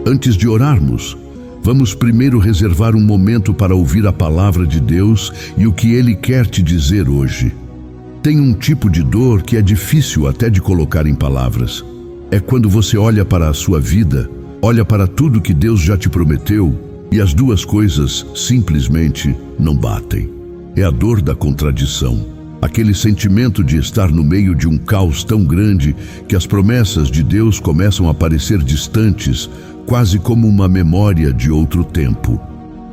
Antes de orarmos, vamos primeiro reservar um momento para ouvir a palavra de Deus e o que Ele quer te dizer hoje. Tem um tipo de dor que é difícil até de colocar em palavras. É quando você olha para a sua vida, olha para tudo que Deus já te prometeu e as duas coisas simplesmente não batem. É a dor da contradição. Aquele sentimento de estar no meio de um caos tão grande que as promessas de Deus começam a parecer distantes, quase como uma memória de outro tempo.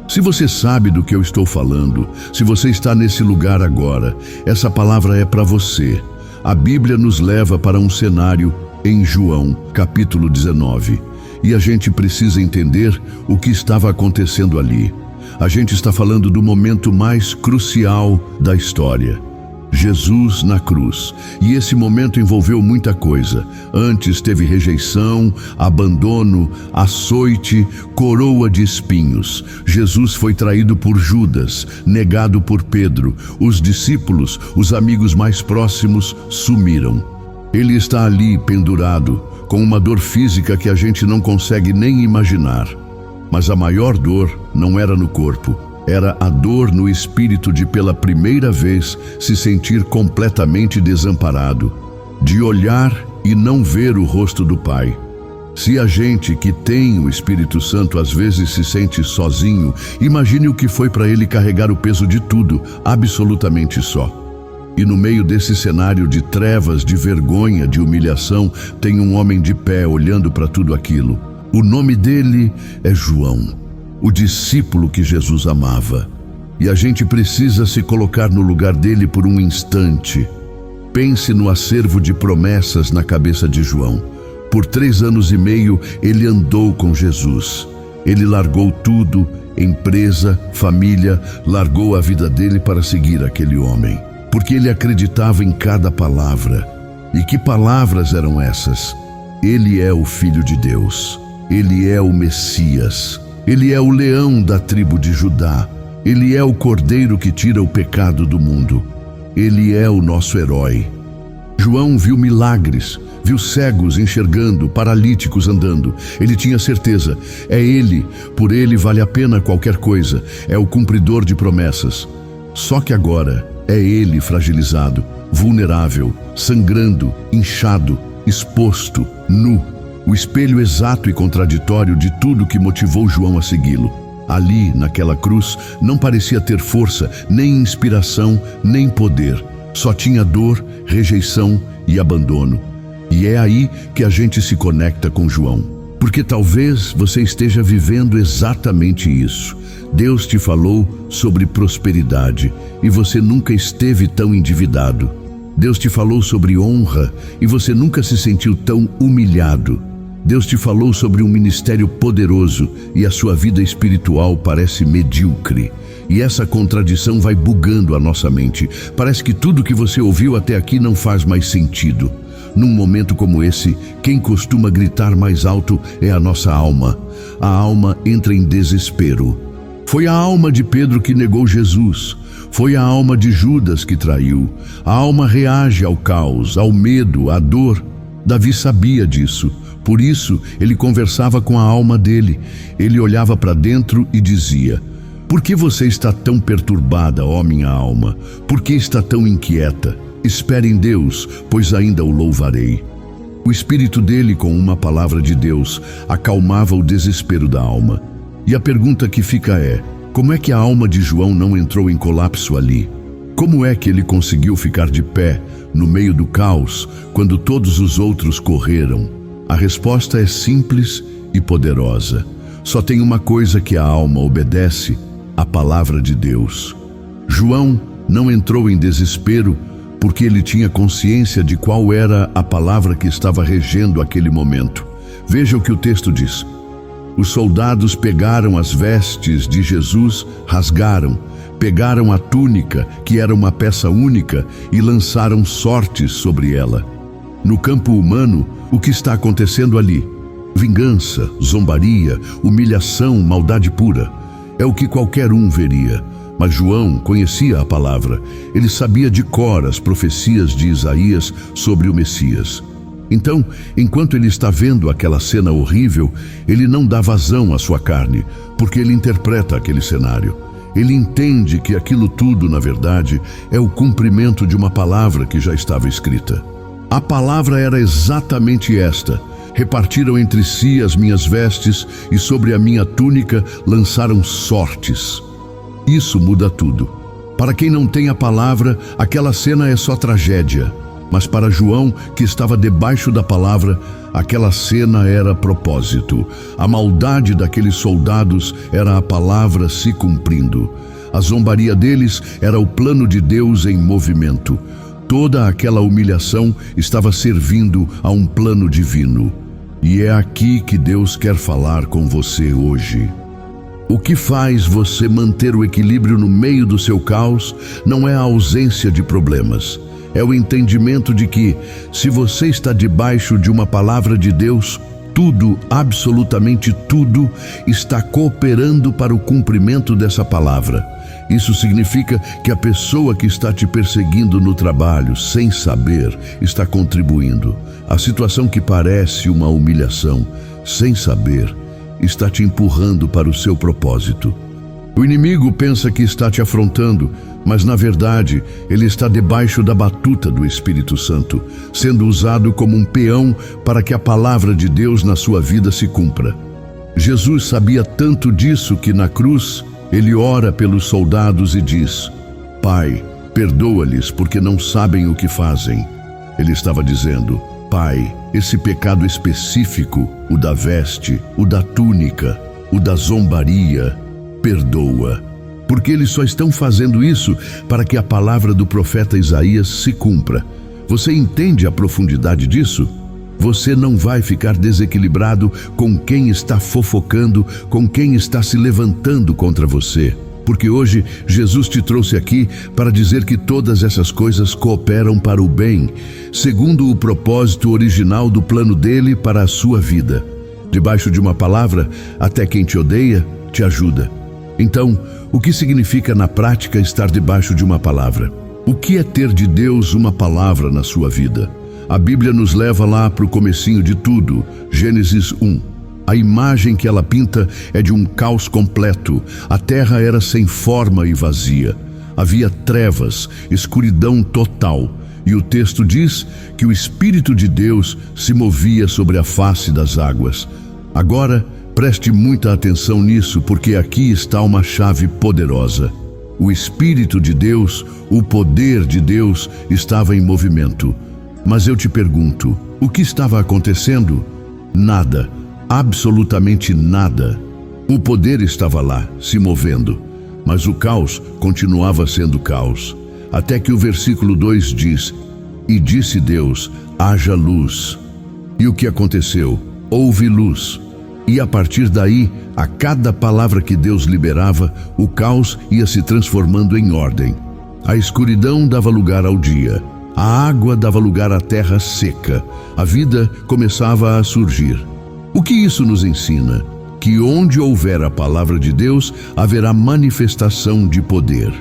Se você sabe do que eu estou falando, se você está nesse lugar agora, essa palavra é para você. A Bíblia nos leva para um cenário em João, capítulo 19. E a gente precisa entender o que estava acontecendo ali. A gente está falando do momento mais crucial da história. Jesus na cruz. E esse momento envolveu muita coisa. Antes teve rejeição, abandono, açoite, coroa de espinhos. Jesus foi traído por Judas, negado por Pedro. Os discípulos, os amigos mais próximos, sumiram. Ele está ali pendurado, com uma dor física que a gente não consegue nem imaginar. Mas a maior dor não era no corpo. Era a dor no espírito de pela primeira vez se sentir completamente desamparado, de olhar e não ver o rosto do Pai. Se a gente que tem o Espírito Santo às vezes se sente sozinho, imagine o que foi para ele carregar o peso de tudo, absolutamente só. E no meio desse cenário de trevas, de vergonha, de humilhação, tem um homem de pé olhando para tudo aquilo. O nome dele é João, o discípulo que Jesus amava. E a gente precisa se colocar no lugar dele por um instante. Pense no acervo de promessas na cabeça de João. Por 3 anos e meio ele andou com Jesus. Ele largou tudo, empresa, família, largou a vida dele para seguir aquele homem. Porque ele acreditava em cada palavra. E que palavras eram essas? Ele é o Filho de Deus. Ele é o Messias. Ele é o leão da tribo de Judá. Ele é o cordeiro que tira o pecado do mundo. Ele é o nosso herói. João viu milagres, viu cegos enxergando, paralíticos andando. Ele tinha certeza, é ele, por ele vale a pena qualquer coisa. É o cumpridor de promessas. Só que agora é ele fragilizado, vulnerável, sangrando, inchado, exposto, nu. O espelho exato e contraditório de tudo que motivou João a segui-lo. Ali, naquela cruz, não parecia ter força, nem inspiração, nem poder. Só tinha dor, rejeição e abandono. E é aí que a gente se conecta com João. Porque talvez você esteja vivendo exatamente isso. Deus te falou sobre prosperidade e você nunca esteve tão endividado. Deus te falou sobre honra e você nunca se sentiu tão humilhado. Deus te falou sobre um ministério poderoso e a sua vida espiritual parece medíocre. E essa contradição vai bugando a nossa mente. Parece que tudo que você ouviu até aqui não faz mais sentido. Num momento como esse, quem costuma gritar mais alto é a nossa alma. A alma entra em desespero. Foi a alma de Pedro que negou Jesus. Foi a alma de Judas que traiu. A alma reage ao caos, ao medo, à dor. Davi sabia disso. Por isso, ele conversava com a alma dele. Ele olhava para dentro e dizia: "Por que você está tão perturbada, ó minha alma? Por que está tão inquieta? Espere em Deus, pois ainda o louvarei." O espírito dele, com uma palavra de Deus, acalmava o desespero da alma. E a pergunta que fica é: como é que a alma de João não entrou em colapso ali? Como é que ele conseguiu ficar de pé, no meio do caos, quando todos os outros correram? A resposta é simples e poderosa. Só tem uma coisa que a alma obedece: a palavra de Deus. João não entrou em desespero porque ele tinha consciência de qual era a palavra que estava regendo aquele momento. Veja o que o texto diz. Os soldados pegaram as vestes de Jesus, rasgaram, pegaram a túnica, que era uma peça única, e lançaram sortes sobre ela. No campo humano, o que está acontecendo ali? Vingança, zombaria, humilhação, maldade pura. É o que qualquer um veria. Mas João conhecia a palavra. Ele sabia de cor as profecias de Isaías sobre o Messias. Então, enquanto ele está vendo aquela cena horrível, ele não dá vazão à sua carne, porque ele interpreta aquele cenário. Ele entende que aquilo tudo, na verdade, é o cumprimento de uma palavra que já estava escrita. A palavra era exatamente esta: repartiram entre si as minhas vestes e sobre a minha túnica lançaram sortes. Isso muda tudo. Para quem não tem a palavra, aquela cena é só tragédia. Mas para João, que estava debaixo da palavra, aquela cena era propósito. A maldade daqueles soldados era a palavra se cumprindo. A zombaria deles era o plano de Deus em movimento. Toda aquela humilhação estava servindo a um plano divino. E é aqui que Deus quer falar com você hoje. O que faz você manter o equilíbrio no meio do seu caos não é a ausência de problemas. É o entendimento de que, se você está debaixo de uma palavra de Deus, tudo, absolutamente tudo, está cooperando para o cumprimento dessa palavra. Isso significa que a pessoa que está te perseguindo no trabalho, sem saber, está contribuindo. A situação que parece uma humilhação, sem saber, está te empurrando para o seu propósito. O inimigo pensa que está te afrontando, mas na verdade ele está debaixo da batuta do Espírito Santo, sendo usado como um peão para que a palavra de Deus na sua vida se cumpra. Jesus sabia tanto disso que na cruz ele ora pelos soldados e diz: Pai, perdoa-lhes porque não sabem o que fazem. Ele estava dizendo: Pai, esse pecado específico, o da veste, o da túnica, o da zombaria, perdoa, porque eles só estão fazendo isso para que a palavra do profeta Isaías se cumpra. Você entende a profundidade disso? Você não vai ficar desequilibrado com quem está fofocando, com quem está se levantando contra você. Porque hoje Jesus te trouxe aqui para dizer que todas essas coisas cooperam para o bem, segundo o propósito original do plano dele para a sua vida. Debaixo de uma palavra, até quem te odeia te ajuda. Então, o que significa na prática estar debaixo de uma palavra? O que é ter de Deus uma palavra na sua vida? A Bíblia nos leva lá para o comecinho de tudo, Gênesis 1. A imagem que ela pinta é de um caos completo. A terra era sem forma e vazia. Havia trevas, escuridão total. E o texto diz que o Espírito de Deus se movia sobre a face das águas. Agora, preste muita atenção nisso, porque aqui está uma chave poderosa. O Espírito de Deus, o poder de Deus, estava em movimento. Mas eu te pergunto, o que estava acontecendo? Nada, absolutamente nada. O poder estava lá, se movendo, mas o caos continuava sendo caos. Até que o versículo 2 diz: E disse Deus, haja luz. E o que aconteceu? Houve luz. E a partir daí, a cada palavra que Deus liberava, o caos ia se transformando em ordem. A escuridão dava lugar ao dia. A água dava lugar à terra seca. A vida começava a surgir. O que isso nos ensina? Que onde houver a palavra de Deus, haverá manifestação de poder.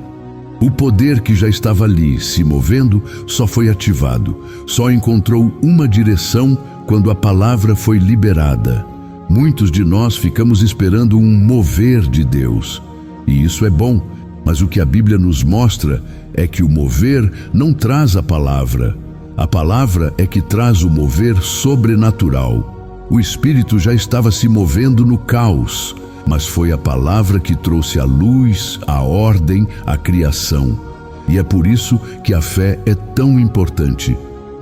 O poder que já estava ali, se movendo, só foi ativado. Só encontrou uma direção quando a palavra foi liberada. Muitos de nós ficamos esperando um mover de Deus. E isso é bom, mas o que a Bíblia nos mostra é que o mover não traz a palavra. A palavra é que traz o mover sobrenatural. O Espírito já estava se movendo no caos, mas foi a palavra que trouxe a luz, a ordem, a criação. E é por isso que a fé é tão importante.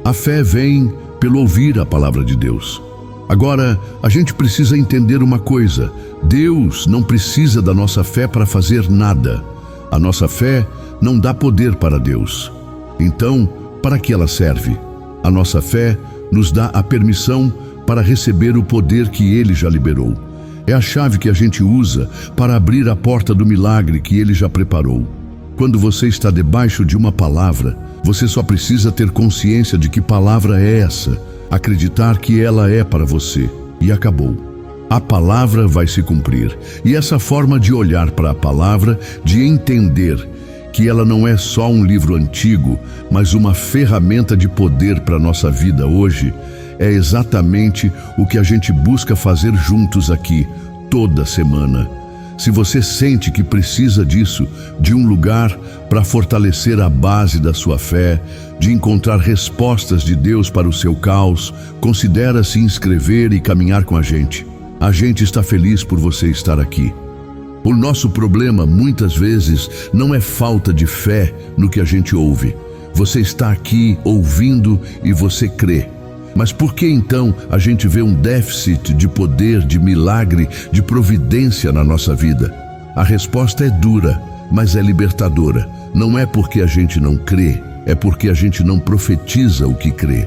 A fé vem pelo ouvir a palavra de Deus. Agora, a gente precisa entender uma coisa: Deus não precisa da nossa fé para fazer nada. A nossa fé não dá poder para Deus. Então, para que ela serve? A nossa fé nos dá a permissão para receber o poder que Ele já liberou. É a chave que a gente usa para abrir a porta do milagre que Ele já preparou. Quando você está debaixo de uma palavra, você só precisa ter consciência de que palavra é essa, acreditar que ela é para você, e acabou. A palavra vai se cumprir. E essa forma de olhar para a palavra, de entender que ela não é só um livro antigo, mas uma ferramenta de poder para a nossa vida hoje, é exatamente o que a gente busca fazer juntos aqui, toda semana. Se você sente que precisa disso, de um lugar para fortalecer a base da sua fé, de encontrar respostas de Deus para o seu caos, considere se inscrever e caminhar com a gente. A gente está feliz por você estar aqui. O nosso problema, muitas vezes, não é falta de fé no que a gente ouve. Você está aqui ouvindo e você crê. Mas por que então a gente vê um déficit de poder, de milagre, de providência na nossa vida? A resposta é dura, mas é libertadora. Não é porque a gente não crê, é porque a gente não profetiza o que crê.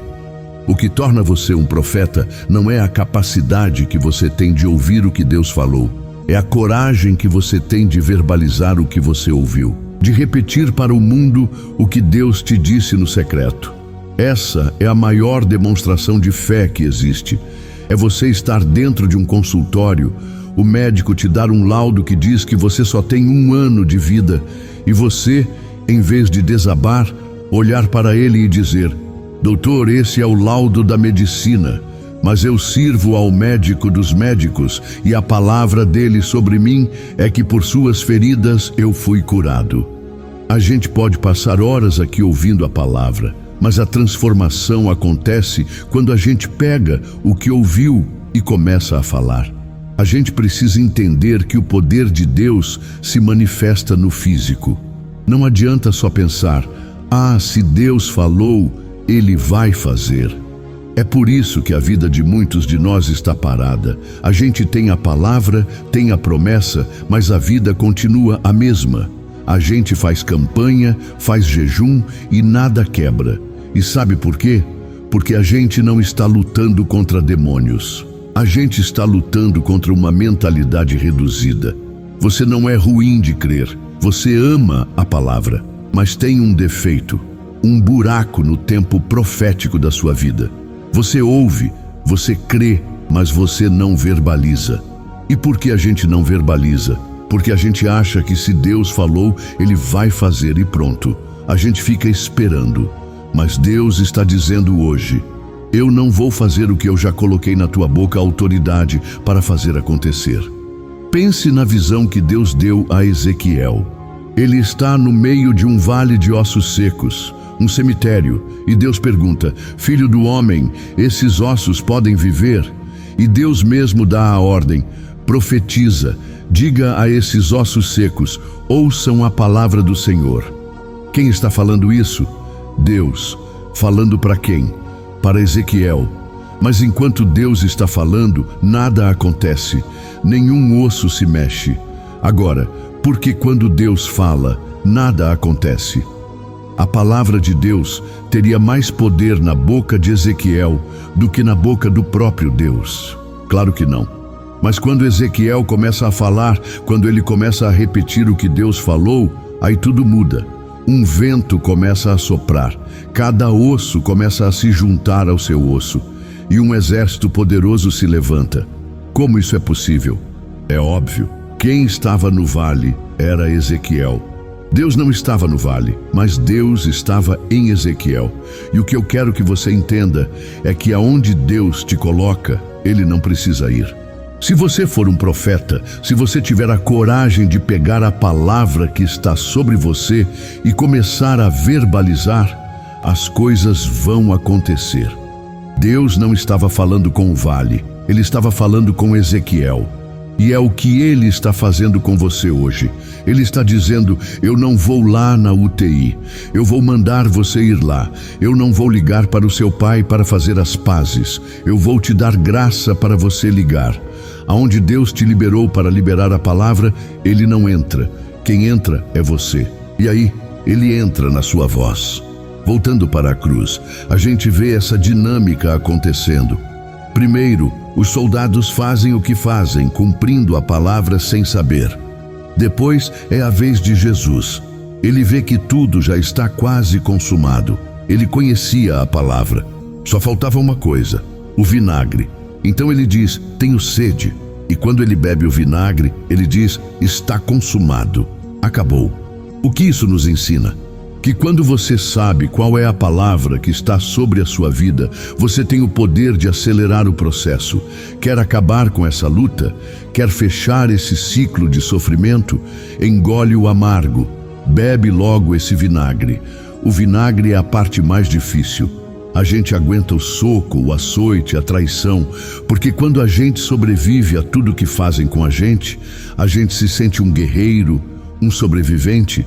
O que torna você um profeta não é a capacidade que você tem de ouvir o que Deus falou. É a coragem que você tem de verbalizar o que você ouviu, de repetir para o mundo o que Deus te disse no secreto. Essa é a maior demonstração de fé que existe. É você estar dentro de um consultório, o médico te dar um laudo que diz que você só tem 1 ano de vida, e você, em vez de desabar, olhar para ele e dizer: doutor, esse é o laudo da medicina, mas eu sirvo ao médico dos médicos, e a palavra dele sobre mim é que por suas feridas eu fui curado. A gente pode passar horas aqui ouvindo a palavra, mas a transformação acontece quando a gente pega o que ouviu e começa a falar. A gente precisa entender que o poder de Deus se manifesta no físico. Não adianta só pensar: se Deus falou, Ele vai fazer. É por isso que a vida de muitos de nós está parada. A gente tem a palavra, tem a promessa, mas a vida continua a mesma. A gente faz campanha, faz jejum e nada quebra. E sabe por quê? Porque a gente não está lutando contra demônios. A gente está lutando contra uma mentalidade reduzida. Você não é ruim de crer. Você ama a palavra, mas tem um defeito, um buraco no tempo profético da sua vida. Você ouve, você crê, mas você não verbaliza. E por que a gente não verbaliza? Porque a gente acha que se Deus falou, Ele vai fazer e pronto. A gente fica esperando. Mas Deus está dizendo hoje: eu não vou fazer o que eu já coloquei na tua boca autoridade para fazer acontecer. Pense na visão que Deus deu a Ezequiel. Ele está no meio de um vale de ossos secos, um cemitério, e Deus pergunta: filho do homem, esses ossos podem viver? E Deus mesmo dá a ordem: profetiza, diga a esses ossos secos, ouçam a palavra do Senhor. Quem está falando isso? Deus. Falando para quem? Para Ezequiel. Mas enquanto Deus está falando, nada acontece, nenhum osso se mexe. Agora, por que quando Deus fala, nada acontece? A palavra de Deus teria mais poder na boca de Ezequiel do que na boca do próprio Deus. Claro que não. Mas quando Ezequiel começa a falar, quando ele começa a repetir o que Deus falou, aí tudo muda. Um vento começa a soprar, cada osso começa a se juntar ao seu osso, e um exército poderoso se levanta. Como isso é possível? É óbvio. Quem estava no vale era Ezequiel. Deus não estava no vale, mas Deus estava em Ezequiel. E o que eu quero que você entenda é que aonde Deus te coloca, Ele não precisa ir. Se você for um profeta, se você tiver a coragem de pegar a palavra que está sobre você e começar a verbalizar, as coisas vão acontecer. Deus não estava falando com o vale, Ele estava falando com Ezequiel. E é o que Ele está fazendo com você hoje. Ele está dizendo: eu não vou lá na UTI, eu vou mandar você ir lá. Eu não vou ligar para o seu pai para fazer as pazes. Eu vou te dar graça para você ligar. Aonde Deus te liberou para liberar a palavra, Ele não entra. Quem entra é você. E aí, Ele entra na sua voz. Voltando para a cruz, a gente vê essa dinâmica acontecendo. Primeiro, os soldados fazem o que fazem, cumprindo a palavra sem saber. Depois é a vez de Jesus. Ele vê que tudo já está quase consumado. Ele conhecia a palavra. Só faltava uma coisa: o vinagre. Então ele diz: tenho sede. E quando ele bebe o vinagre, ele diz: está consumado. Acabou. O que isso nos ensina? que quando você sabe qual é a palavra que está sobre a sua vida, você tem o poder de acelerar o processo. Quer acabar com essa luta? Quer fechar esse ciclo de sofrimento? Engole o amargo. Bebe logo esse vinagre. O vinagre é a parte mais difícil. A gente aguenta o soco, o açoite, a traição, porque quando a gente sobrevive a tudo que fazem com a gente se sente um guerreiro, um sobrevivente.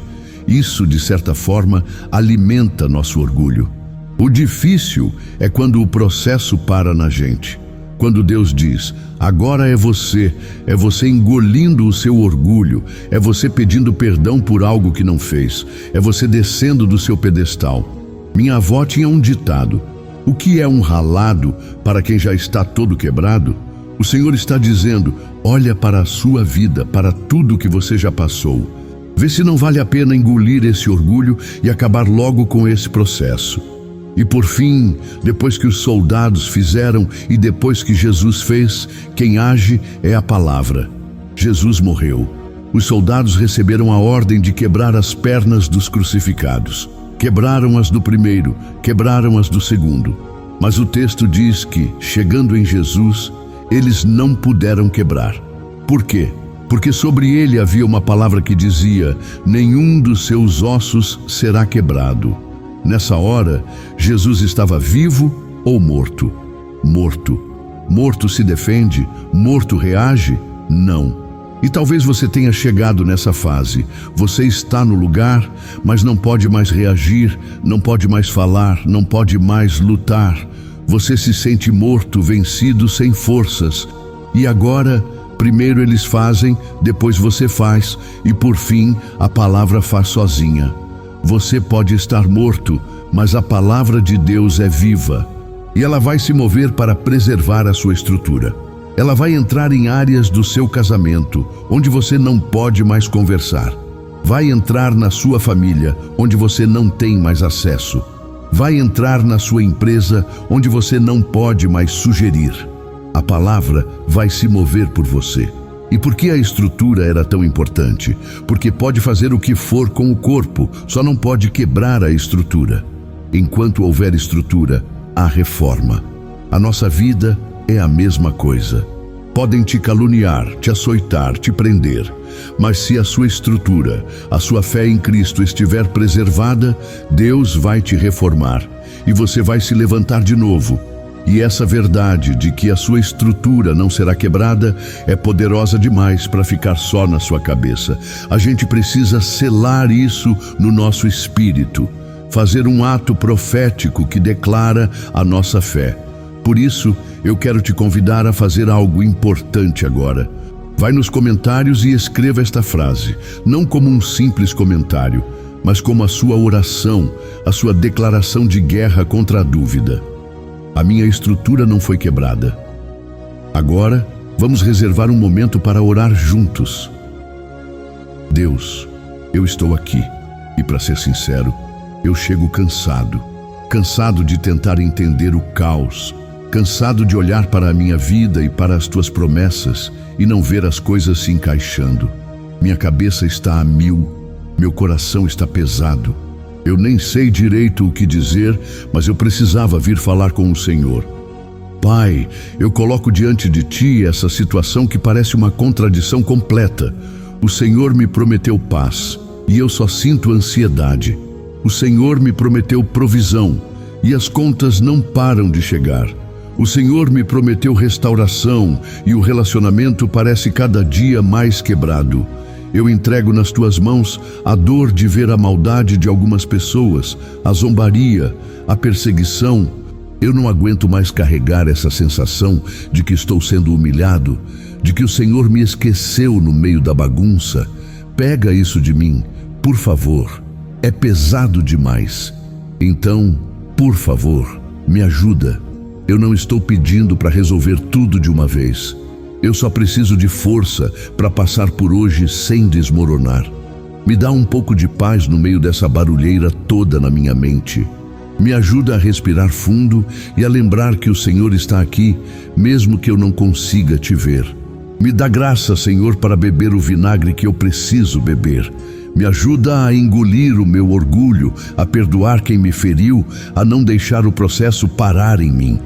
Isso, de certa forma, alimenta nosso orgulho. O difícil é quando o processo para na gente. Quando Deus diz, agora é você engolindo o seu orgulho, é você pedindo perdão por algo que não fez, é você descendo do seu pedestal. Minha avó tinha um ditado: o que é um ralado para quem já está todo quebrado? O Senhor está dizendo, olha para a sua vida, para tudo que você já passou. Vê se não vale a pena engolir esse orgulho e acabar logo com esse processo. E por fim, depois que os soldados fizeram e depois que Jesus fez, quem age é a palavra. Jesus morreu. Os soldados receberam a ordem de quebrar as pernas dos crucificados. Quebraram as do primeiro, quebraram as do segundo. Mas o texto diz que, chegando em Jesus, eles não puderam quebrar. Por quê? Porque sobre ele havia uma palavra que dizia, nenhum dos seus ossos será quebrado. Nessa hora, Jesus estava vivo ou morto? Morto. Morto se defende? Morto reage? Não. E talvez você tenha chegado nessa fase. Você está no lugar, mas não pode mais reagir, não pode mais falar, não pode mais lutar. Você se sente morto, vencido, sem forças. E agora, primeiro eles fazem, depois você faz, e por fim, a palavra faz sozinha. Você pode estar morto, mas a palavra de Deus é viva. E ela vai se mover para preservar a sua estrutura. Ela vai entrar em áreas do seu casamento, onde você não pode mais conversar. Vai entrar na sua família, onde você não tem mais acesso. Vai entrar na sua empresa, onde você não pode mais sugerir. A palavra vai se mover por você. E por que a estrutura era tão importante? Porque pode fazer o que for com o corpo, só não pode quebrar a estrutura. Enquanto houver estrutura, há reforma. A nossa vida é a mesma coisa. Podem te caluniar, te açoitar, te prender, mas se a sua estrutura, a sua fé em Cristo estiver preservada, Deus vai te reformar e você vai se levantar de novo. E essa verdade de que a sua estrutura não será quebrada é poderosa demais para ficar só na sua cabeça. A gente precisa selar isso no nosso espírito, fazer um ato profético que declara a nossa fé. Por isso, eu quero te convidar a fazer algo importante agora. Vai nos comentários e escreva esta frase, não como um simples comentário, mas como a sua oração, a sua declaração de guerra contra a dúvida. A minha estrutura não foi quebrada. Agora, vamos reservar um momento para orar juntos. Deus, eu estou aqui e, para ser sincero, eu chego cansado de tentar entender o caos, cansado de olhar para a minha vida e para as tuas promessas e não ver as coisas se encaixando. Minha cabeça está a mil, meu coração está pesado. Eu nem sei direito o que dizer, mas eu precisava vir falar com o Senhor. Pai, eu coloco diante de Ti essa situação que parece uma contradição completa. O Senhor me prometeu paz, e eu só sinto ansiedade. O Senhor me prometeu provisão, e as contas não param de chegar. O Senhor me prometeu restauração, e o relacionamento parece cada dia mais quebrado. Eu entrego nas tuas mãos a dor de ver a maldade de algumas pessoas, a zombaria, a perseguição. Eu não aguento mais carregar essa sensação de que estou sendo humilhado, de que o Senhor me esqueceu no meio da bagunça. Pega isso de mim, por favor. É pesado demais. Então, por favor, me ajuda. Eu não estou pedindo para resolver tudo de uma vez. Eu só preciso de força para passar por hoje sem desmoronar. Me dá um pouco de paz no meio dessa barulheira toda na minha mente. Me ajuda a respirar fundo e a lembrar que o Senhor está aqui, mesmo que eu não consiga te ver. Me dá graça, Senhor, para beber o vinagre que eu preciso beber. Me ajuda a engolir o meu orgulho, a perdoar quem me feriu, a não deixar o processo parar em mim.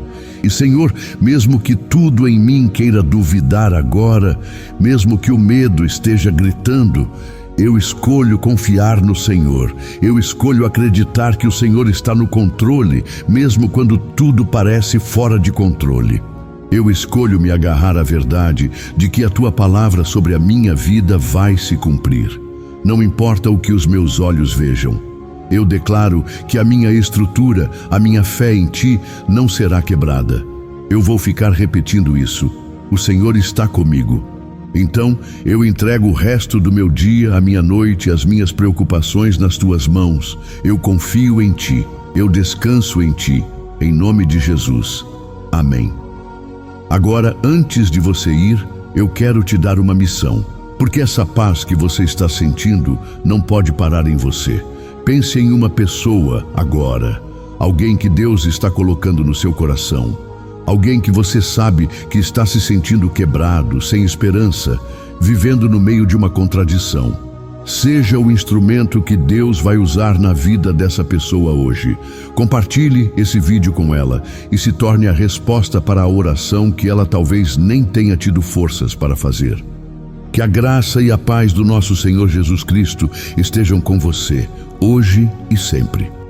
E, Senhor, mesmo que tudo em mim queira duvidar agora, mesmo que o medo esteja gritando, eu escolho confiar no Senhor. Eu escolho acreditar que o Senhor está no controle, mesmo quando tudo parece fora de controle. Eu escolho me agarrar à verdade de que a Tua palavra sobre a minha vida vai se cumprir. Não importa o que os meus olhos vejam. Eu declaro que a minha estrutura, a minha fé em Ti não será quebrada. Eu vou ficar repetindo isso. O Senhor está comigo. Então, eu entrego o resto do meu dia, a minha noite, as minhas preocupações nas Tuas mãos. Eu confio em Ti. Eu descanso em Ti. Em nome de Jesus. Amém. Agora, antes de você ir, eu quero te dar uma missão. Porque essa paz que você está sentindo não pode parar em você. Pense em uma pessoa agora. Alguém que Deus está colocando no seu coração. Alguém que você sabe que está se sentindo quebrado, sem esperança, vivendo no meio de uma contradição. Seja o instrumento que Deus vai usar na vida dessa pessoa hoje. Compartilhe esse vídeo com ela e se torne a resposta para a oração que ela talvez nem tenha tido forças para fazer. Que a graça e a paz do nosso Senhor Jesus Cristo estejam com você, hoje e sempre.